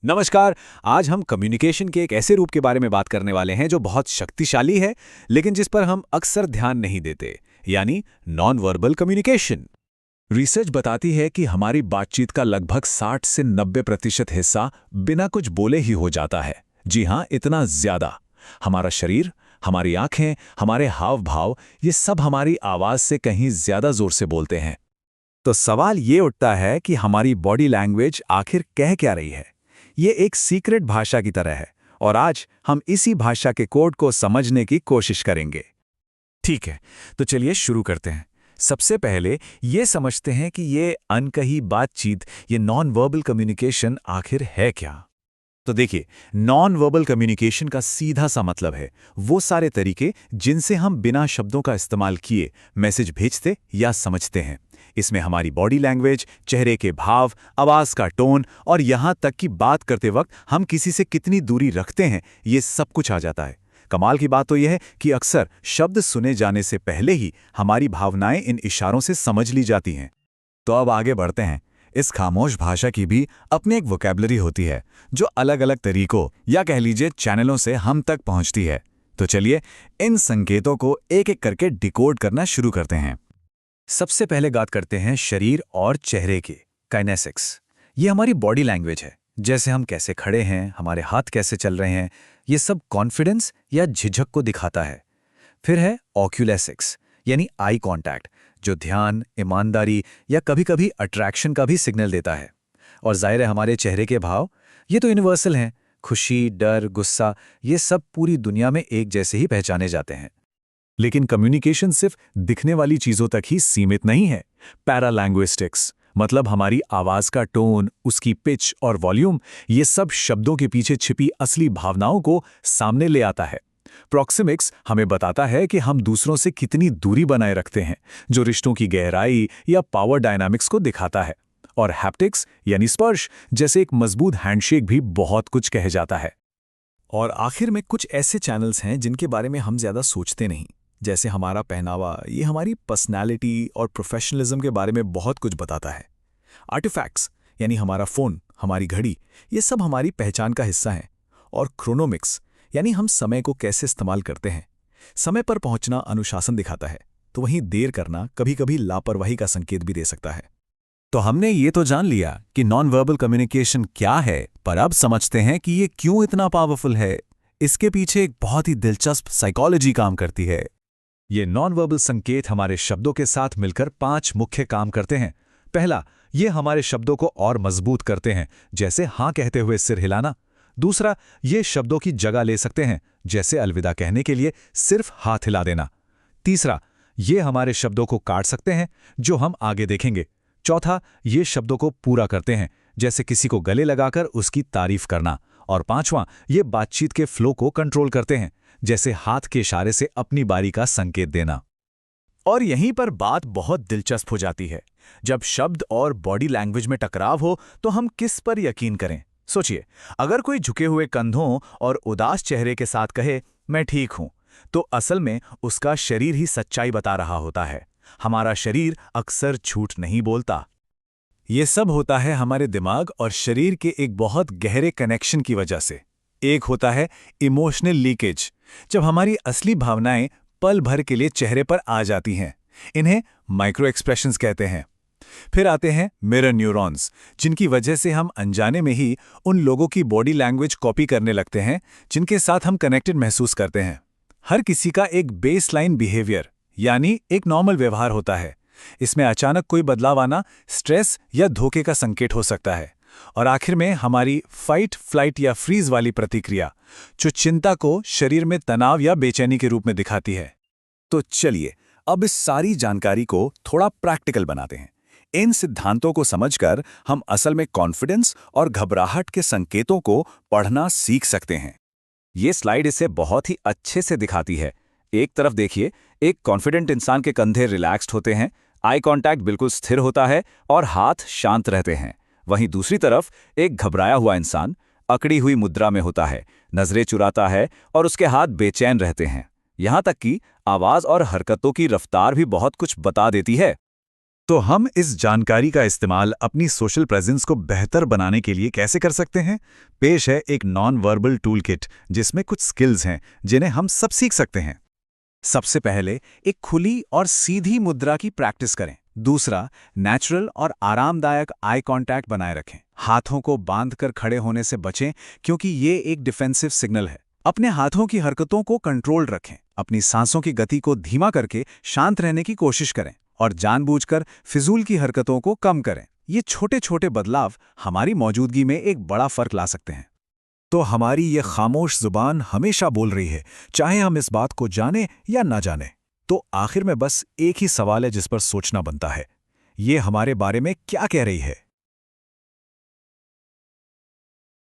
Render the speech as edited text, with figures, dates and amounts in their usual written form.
नमस्कार। आज हम कम्युनिकेशन के एक ऐसे रूप के बारे में बात करने वाले हैं जो बहुत शक्तिशाली है, लेकिन जिस पर हम अक्सर ध्यान नहीं देते, यानी नॉन वर्बल कम्युनिकेशन। रिसर्च बताती है कि हमारी बातचीत का लगभग 60 से 90% हिस्सा बिना कुछ बोले ही हो जाता है। जी हाँ, इतना ज्यादा। हमारा शरीर, हमारी आंखें, हमारे हाव भाव, ये सब हमारी आवाज से कहीं ज्यादा जोर से बोलते हैं। तो सवाल ये उठता है कि हमारी बॉडी लैंग्वेज आखिर कह क्या रही है। ये एक सीक्रेट भाषा की तरह है, और आज हम इसी भाषा के कोड को समझने की कोशिश करेंगे। ठीक है, तो चलिए शुरू करते हैं। सबसे पहले ये समझते हैं कि ये अनकही बातचीत, ये नॉन वर्बल कम्युनिकेशन आखिर है क्या। तो देखिए, नॉन वर्बल कम्युनिकेशन का सीधा सा मतलब है वो सारे तरीके जिनसे हम बिना शब्दों का इस्तेमाल किए मैसेज भेजते या समझते हैं। इसमें हमारी बॉडी लैंग्वेज, चेहरे के भाव, आवाज का टोन और यहां तक कि बात करते वक्त हम किसी से कितनी दूरी रखते हैं, ये सब कुछ आ जाता है। कमाल की बात तो यह है कि अक्सर शब्द सुने जाने से पहले ही हमारी भावनाएं इन इशारों से समझ ली जाती हैं। तो अब आगे बढ़ते हैं। इस खामोश भाषा की भी अपनी एक वोकैबुलरी होती है जो अलग अलग तरीकों या कह लीजिए चैनलों से हम तक पहुंचती है। तो चलिए इन संकेतों को एक एक करके डिकोड करना शुरू करते हैं। सबसे पहले बात करते हैं शरीर और चेहरे की, काइनेसिक्स। ये हमारी बॉडी लैंग्वेज है, जैसे हम कैसे खड़े हैं, हमारे हाथ कैसे चल रहे हैं, ये सब कॉन्फिडेंस या झिझक को दिखाता है। फिर है ऑक्यूलेसिक्स, यानी आई कांटेक्ट, जो ध्यान, ईमानदारी या कभी-कभी अट्रैक्शन का भी सिग्नल देता है। और जाहिर है हमारे चेहरे के भाव, ये तो यूनिवर्सल हैं। खुशी, डर, गुस्सा, ये सब पूरी दुनिया में एक जैसे ही पहचाने जाते हैं। लेकिन कम्युनिकेशन सिर्फ दिखने वाली चीजों तक ही सीमित नहीं है। पैरालैंग्विस्टिक्स, मतलब हमारी आवाज का टोन, उसकी पिच और वॉल्यूम, ये सब शब्दों के पीछे छिपी असली भावनाओं को सामने ले आता है। प्रॉक्सिमिक्स हमें बताता है कि हम दूसरों से कितनी दूरी बनाए रखते हैं, जो रिश्तों की गहराई या पावर डायनामिक्स को दिखाता है। और हैप्टिक्स यानी स्पर्श, जैसे एक मजबूत हैंडशेक भी बहुत कुछ कह जाता है। और आखिर में कुछ ऐसे चैनल्स हैं जिनके बारे में हम ज्यादा सोचते नहीं, जैसे हमारा पहनावा, ये हमारी पर्सनैलिटी और प्रोफेशनलिज्म के बारे में बहुत कुछ बताता है। आर्टिफैक्ट्स यानी हमारा फ़ोन, हमारी घड़ी, ये सब हमारी पहचान का हिस्सा हैं। और क्रोनोमिक्स यानी हम समय को कैसे इस्तेमाल करते हैं। समय पर पहुंचना अनुशासन दिखाता है, तो वहीं देर करना कभी-कभी लापरवाही का संकेत भी दे सकता है। तो हमने ये तो जान लिया कि नॉन वर्बल कम्युनिकेशन क्या है, पर अब समझते हैं कि ये क्यों इतना पावरफुल है। इसके पीछे एक बहुत ही दिलचस्प साइकोलॉजी काम करती है। ये नॉन वर्बल संकेत हमारे शब्दों के साथ मिलकर 5 मुख्य काम करते हैं। पहला, ये हमारे शब्दों को और मजबूत करते हैं, जैसे हाँ कहते हुए सिर हिलाना। दूसरा, ये शब्दों की जगह ले सकते हैं, जैसे अलविदा कहने के लिए सिर्फ हाथ हिला देना। तीसरा, ये हमारे शब्दों को काट सकते हैं, जो हम आगे देखेंगे। चौथा, ये शब्दों को पूरा करते हैं, जैसे किसी को गले लगाकर उसकी तारीफ करना। और पांचवां, ये बातचीत के फ्लो को कंट्रोल करते हैं, जैसे हाथ के इशारे से अपनी बारी का संकेत देना। और यहीं पर बात बहुत दिलचस्प हो जाती है। जब शब्द और बॉडी लैंग्वेज में टकराव हो तो हम किस पर यकीन करें। सोचिए, अगर कोई झुके हुए कंधों और उदास चेहरे के साथ कहे मैं ठीक हूं, तो असल में उसका शरीर ही सच्चाई बता रहा होता है। हमारा शरीर अक्सर झूठ नहीं बोलता। ये सब होता है हमारे दिमाग और शरीर के एक बहुत गहरे कनेक्शन की वजह से। एक होता है इमोशनल लीकेज, जब हमारी असली भावनाएं पल भर के लिए चेहरे पर आ जाती हैं। इन्हें माइक्रो एक्सप्रेशंस कहते हैं। फिर आते हैं मिरर न्यूरॉन्स, जिनकी वजह से हम अनजाने में ही उन लोगों की बॉडी लैंग्वेज कॉपी करने लगते हैं जिनके साथ हम कनेक्टेड महसूस करते हैं। हर किसी का एक बेसलाइन बिहेवियर, यानी एक नॉर्मल व्यवहार होता है। इसमें अचानक कोई बदलाव आना स्ट्रेस या धोखे का संकेत हो सकता है। और आखिर में हमारी फाइट, फ्लाइट या फ्रीज वाली प्रतिक्रिया, जो चिंता को शरीर में तनाव या बेचैनी के रूप में दिखाती है। तो चलिए अब इस सारी जानकारी को थोड़ा प्रैक्टिकल बनाते हैं। इन सिद्धांतों को समझकर हम असल में कॉन्फिडेंस और घबराहट के संकेतों को पढ़ना सीख सकते हैं। ये स्लाइड इसे बहुत ही अच्छे से दिखाती है। एक तरफ देखिए, एक कॉन्फिडेंट इंसान के कंधे रिलैक्स्ड होते हैं, आई कांटेक्ट बिल्कुल स्थिर होता है और हाथ शांत रहते हैं। वहीं दूसरी तरफ एक घबराया हुआ इंसान अकड़ी हुई मुद्रा में होता है, नजरें चुराता है और उसके हाथ बेचैन रहते हैं। यहां तक कि आवाज और हरकतों की रफ्तार भी बहुत कुछ बता देती है। तो हम इस जानकारी का इस्तेमाल अपनी सोशल प्रेजेंस को बेहतर बनाने के लिए कैसे कर सकते हैं? पेश है एक नॉन वर्बल टूल किट जिसमें कुछ स्किल्स हैं जिन्हें हम सब सीख सकते हैं। सबसे पहले एक खुली और सीधी मुद्रा की प्रैक्टिस करें। दूसरा, नेचुरल और आरामदायक आई कांटेक्ट बनाए रखें। हाथों को बांधकर खड़े होने से बचें क्योंकि ये एक डिफेंसिव सिग्नल है। अपने हाथों की हरकतों को कंट्रोल रखें। अपनी सांसों की गति को धीमा करके शांत रहने की कोशिश करें और जानबूझकर फिजूल की हरकतों को कम करें। ये छोटे छोटे बदलाव हमारी मौजूदगी में एक बड़ा फर्क ला सकते हैं। तो हमारी ये खामोश जुबान हमेशा बोल रही है, चाहे हम इस बात को जाने या ना जाने। तो आखिर में बस एक ही सवाल है जिस पर सोचना बनता है, ये हमारे बारे में क्या कह रही है?